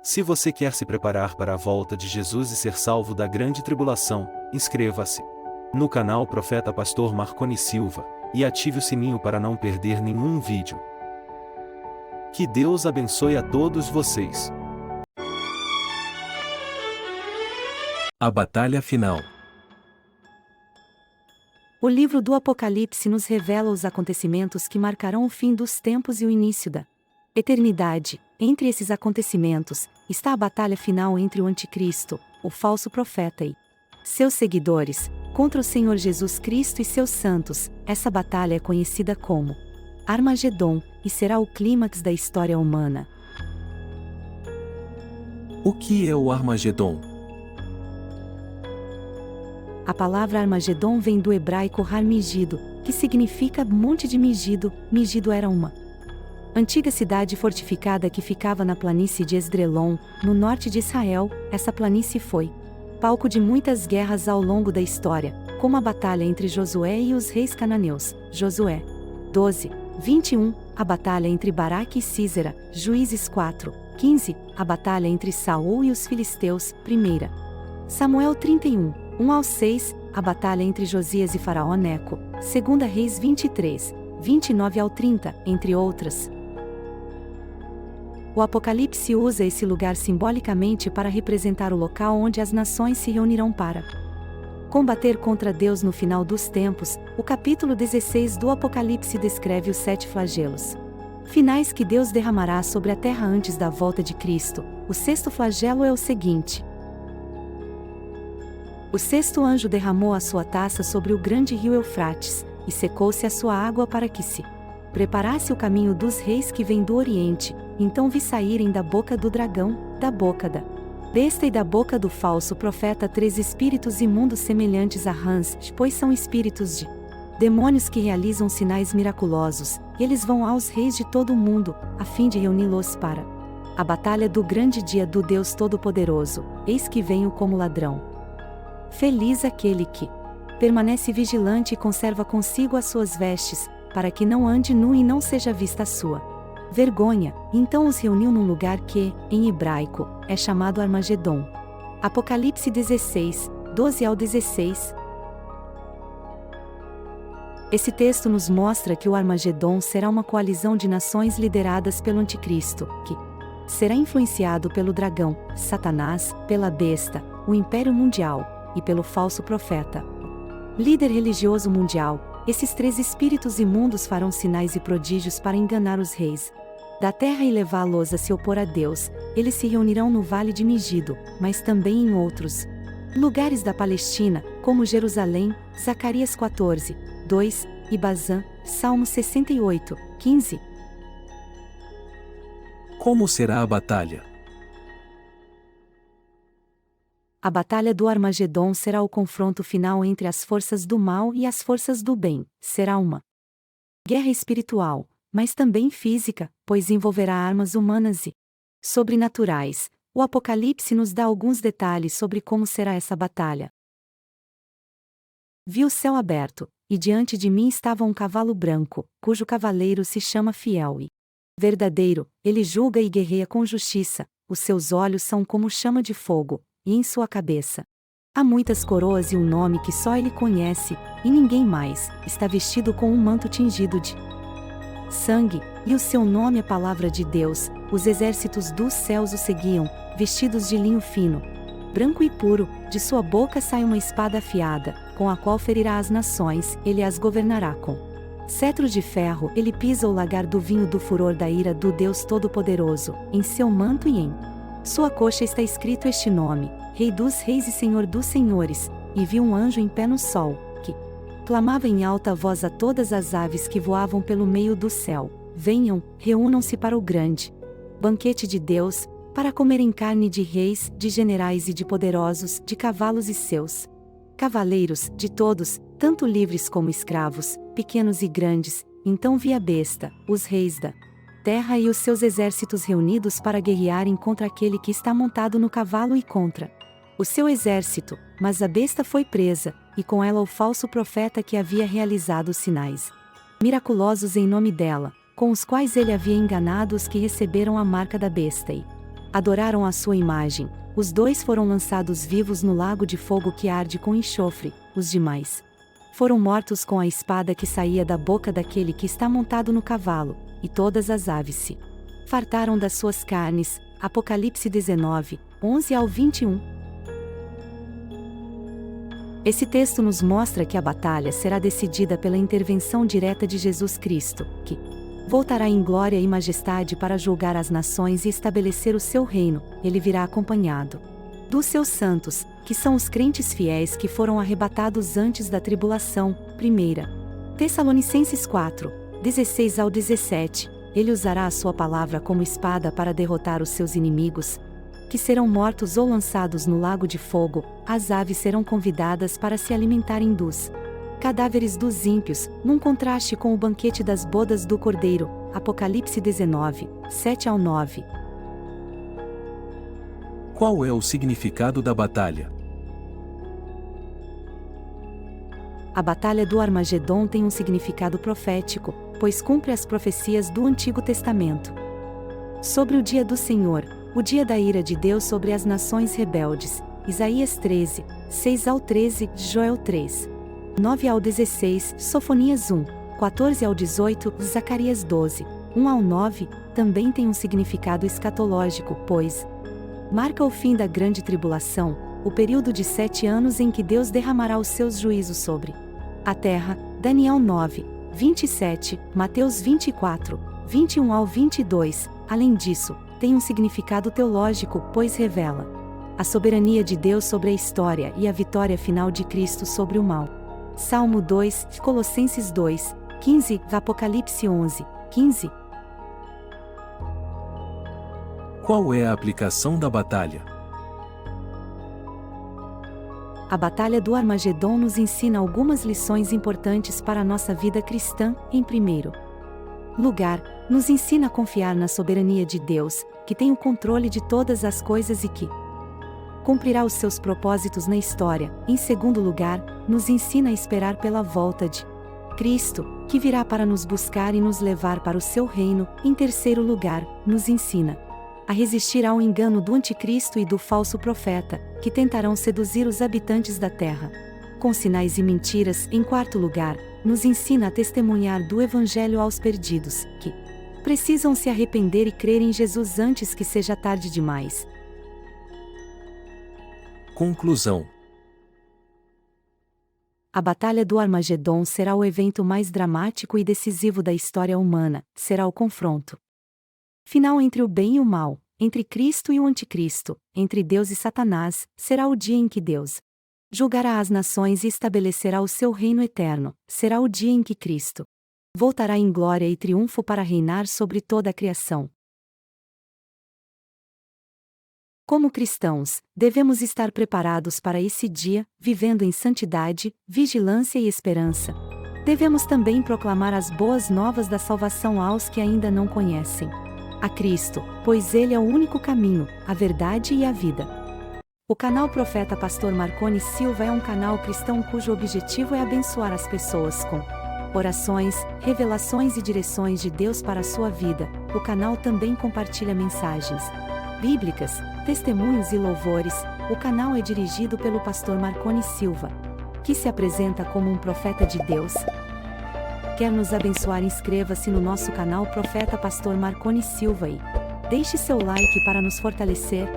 Se você quer se preparar para a volta de Jesus e ser salvo da grande tribulação, inscreva-se no canal Profeta Pastor Marconi Silva e ative o sininho para não perder nenhum vídeo. Que Deus abençoe a todos vocês. A batalha final. O livro do Apocalipse nos revela os acontecimentos que marcarão o fim dos tempos e o início da eternidade. Entre esses acontecimentos, está a batalha final entre o Anticristo, o falso profeta e seus seguidores, contra o Senhor Jesus Cristo e seus santos. Essa batalha é conhecida como Armagedon, e será o clímax da história humana. O que é o Armagedon? A palavra Armagedon vem do hebraico Har Megido, que significa monte de Megido. Megido era uma antiga cidade fortificada que ficava na planície de Esdrelon, no norte de Israel. Essa planície foi palco de muitas guerras ao longo da história, como a batalha entre Josué e os reis cananeus, Josué 12, 21, a batalha entre Baraque e Sísera, Juízes 4, 15, a batalha entre Saul e os filisteus, 1 Samuel 31, 1 ao 6, a batalha entre Josias e Faraó Neco, 2 Reis 23, 29 ao 30, entre outras. O Apocalipse usa esse lugar simbolicamente para representar o local onde as nações se reunirão para combater contra Deus no final dos tempos. O capítulo 16 do Apocalipse descreve os 7 flagelos finais que Deus derramará sobre a terra antes da volta de Cristo. O 6º flagelo é o seguinte: o 6º anjo derramou a sua taça sobre o grande rio Eufrates, e secou-se a sua água para que se preparasse o caminho dos reis que vêm do Oriente. Então vi saírem da boca do dragão, da boca da besta e da boca do falso profeta 3 espíritos imundos semelhantes a rãs, pois são espíritos de demônios que realizam sinais miraculosos, e eles vão aos reis de todo o mundo, a fim de reuni-los para a batalha do grande dia do Deus Todo-Poderoso. Eis que venho como ladrão. Feliz aquele que permanece vigilante e conserva consigo as suas vestes, para que não ande nu e não seja vista a sua vergonha. Então os reuniu num lugar que, em hebraico, é chamado Armagedon. Apocalipse 16, 12 ao 16. Esse texto nos mostra que o Armagedon será uma coalizão de nações lideradas pelo Anticristo, que será influenciado pelo dragão, Satanás, pela besta, o Império Mundial, e pelo falso profeta, líder religioso mundial. Esses 3 espíritos imundos farão sinais e prodígios para enganar os reis da terra e levá-los a se opor a Deus. Eles se reunirão no Vale de Megido, mas também em outros lugares da Palestina, como Jerusalém, Zacarias 14, 2, e Bazã, Salmo 68, 15. Como será a batalha? A batalha do Armagedon será o confronto final entre as forças do mal e as forças do bem. Será uma guerra espiritual, mas também física, pois envolverá armas humanas e sobrenaturais. O Apocalipse nos dá alguns detalhes sobre como será essa batalha. Vi o céu aberto, e diante de mim estava um cavalo branco, cujo cavaleiro se chama Fiel e Verdadeiro. Ele julga e guerreia com justiça. Os seus olhos são como chama de fogo, e em sua cabeça há muitas coroas e um nome que só ele conhece, e ninguém mais. Está vestido com um manto tingido de sangue, e o seu nome é Palavra de Deus. Os exércitos dos céus o seguiam, vestidos de linho fino, branco e puro. De sua boca sai uma espada afiada, com a qual ferirá as nações. Ele as governará com cetro de ferro. Ele pisa o lagar do vinho do furor da ira do Deus Todo-Poderoso. Em seu manto e em sua coxa está escrito este nome: Rei dos Reis e Senhor dos Senhores. E vi um anjo em pé no sol, que clamava em alta voz a todas as aves que voavam pelo meio do céu: venham, reúnam-se para o grande banquete de Deus, para comerem carne de reis, de generais e de poderosos, de cavalos e seus cavaleiros, de todos, tanto livres como escravos, pequenos e grandes. Então vi a besta, os reis da terra e os seus exércitos reunidos para guerrearem contra aquele que está montado no cavalo e contra o seu exército. Mas a besta foi presa, e com ela o falso profeta que havia realizado os sinais miraculosos em nome dela, com os quais ele havia enganado os que receberam a marca da besta e Adoraram a sua imagem. Os dois foram lançados vivos no lago de fogo que arde com enxofre. Os demais foram mortos com a espada que saía da boca daquele que está montado no cavalo, e todas as aves se fartaram das suas carnes. Apocalipse 19, 11 ao 21. Esse texto nos mostra que a batalha será decidida pela intervenção direta de Jesus Cristo, que voltará em glória e majestade para julgar as nações e estabelecer o seu reino. Ele virá acompanhado dos seus santos, que são os crentes fiéis que foram arrebatados antes da tribulação. 1 Tessalonicenses 4, 16 ao 17. Ele usará a sua palavra como espada para derrotar os seus inimigos, que serão mortos ou lançados no lago de fogo. As aves serão convidadas para se alimentarem dos cadáveres dos ímpios, num contraste com o banquete das bodas do Cordeiro. Apocalipse 19, 7 ao 9. Qual é o significado da batalha? A batalha do Armagedon tem um significado profético, pois cumpre as profecias do Antigo Testamento sobre o dia do Senhor, o dia da ira de Deus sobre as nações rebeldes. Isaías 13, 6 ao 13, Joel 3, 9 ao 16, Sofonias 1, 14 ao 18, Zacarias 12, 1 ao 9, também tem um significado escatológico, pois marca o fim da grande tribulação, o período de 7 anos em que Deus derramará os seus juízos sobre a terra. Daniel 9, 27, Mateus 24, 21 ao 22. Além disso, tem um significado teológico, pois revela a soberania de Deus sobre a história e a vitória final de Cristo sobre o mal. Salmo 2, Colossenses 2, 15, Apocalipse 11, 15. Qual é a aplicação da batalha? A batalha do Armagedon nos ensina algumas lições importantes para a nossa vida cristã. Em primeiro lugar, nos ensina a confiar na soberania de Deus, que tem o controle de todas as coisas e que cumprirá os seus propósitos na história. Em segundo lugar, nos ensina a esperar pela volta de Cristo, que virá para nos buscar e nos levar para o seu reino. Em terceiro lugar, nos ensina a resistir ao engano do anticristo e do falso profeta, que tentarão seduzir os habitantes da terra com sinais e mentiras. Em quarto lugar, nos ensina a testemunhar do Evangelho aos perdidos, que precisam se arrepender e crer em Jesus antes que seja tarde demais. Conclusão. A Batalha do Armagedon será o evento mais dramático e decisivo da história humana. Será o confronto final entre o bem e o mal, entre Cristo e o Anticristo, entre Deus e Satanás. Será o dia em que Deus julgará as nações e estabelecerá o seu reino eterno. Será o dia em que Cristo voltará em glória e triunfo para reinar sobre toda a criação. Como cristãos, devemos estar preparados para esse dia, vivendo em santidade, vigilância e esperança. Devemos também proclamar as boas novas da salvação aos que ainda não conhecem a Cristo, pois Ele é o único caminho, a verdade e a vida. O canal Profeta Pastor Marconi Silva é um canal cristão cujo objetivo é abençoar as pessoas com orações, revelações e direções de Deus para a sua vida. O canal também compartilha mensagens bíblicas, testemunhos e louvores. O canal é dirigido pelo pastor Marconi Silva, que se apresenta como um profeta de Deus. Quer nos abençoar? Inscreva-se no nosso canal Profeta Pastor Marconi Silva e deixe seu like para nos fortalecer.